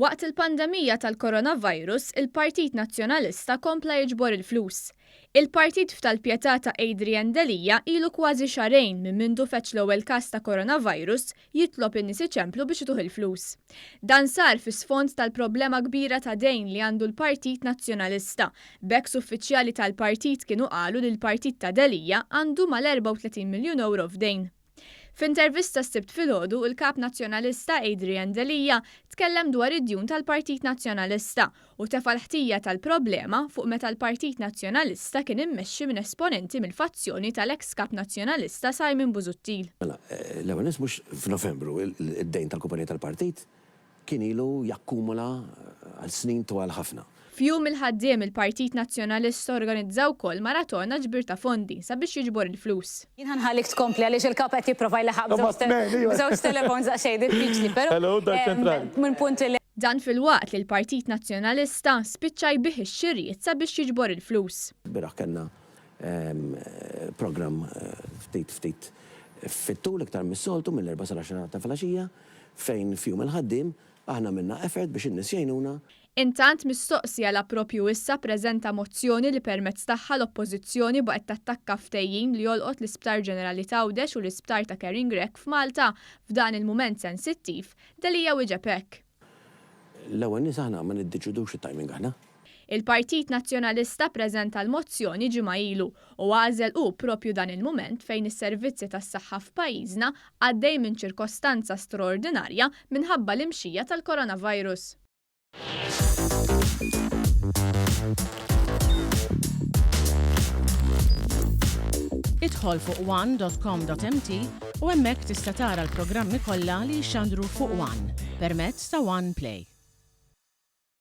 Waqt il-pandemija tal-coronavirus, il-Partit Nazzjonalista kompla jiġbor il-flus. Il-Partit tal-Pjetà ta' Adrian Delija ilu kważi xarejn minn mindu feċ l-ewwel każ ta' coronavirus jitlob in-nies iċemplu biex ituħ il-flus. Dan sar fi sfond tal-problema kbira ta' dejn li għandu l-Partit Nazzjonalista. Beks uffiċjali tal-partit kienu qalu li l-Partit ta' Delija għandu mal-34 miljun euro f'dejn. F'intervista s-sibt filgħodu, il-Kap Nazzjonalista Adrian Delija tkellem dwar id-djun tal-Partit Nazzjonalista u tefa' l-ħtija tal-problema fuq meta l-Partit Nazzjonalista kien immexxi minn esponenti mill-fazzjoni tal-eks Kap Nazzjonalista Simon Busuttil. L-ewwel mhux f'Novembru id-dejn tal-kumpanija tal-Partit kien ilu jakkumula għal snin twal ħafna. Fjum il-ħaddiem il-Partit Nazzjonalista organizzaw kol maratona ġbir ta' fondi sabiex jiġbor il-flus. Jien ħanħallik tkompli għaliex il-kap qed jipprova jlaħaq b'żewġ telefons xejn diffiċli, però minn punt li Dan fil-waqt li l-Partit Nazzjonalista spiċċa jbih ix-xirijiet sabiex jiġbor il-flus. Biraħ kellna programm ftit fit-tul iktar mis-soltu mill-4 sa 10 ta' filgħaxija fejn fjum il-ħaddiem aħna minna effort biex in-nies jgħinuna. Intant mistoqsija la propju issa preżenta mozzjoni li permezz tagħha l-Oppożizzjoni baqgħet tattakka ftehim li jolqot l-Isptar Ġenerali ta' Għawdex u l-Isptar ta' Kering Rek f'Malta f'dan il-mument sensittiv Delija wieġeb hekk. L-ewwel nies aħna ma niddeċidux it-timing aħna. Il-Partit Nazzjonalista preżenta l-mozzjoni ġimgħa ilu u għażel hu propju dan il-mument fejn is-servizzi tas-saħħa f'pajjiżna għaddej minn ċirkostanza straordinarja minħabba l-imxija tal-coronavirus. Idħol fuq one.com.mt u hemmhekk tista' tara l-programmi kollha li jxandru fuq One permezz ta' One Play.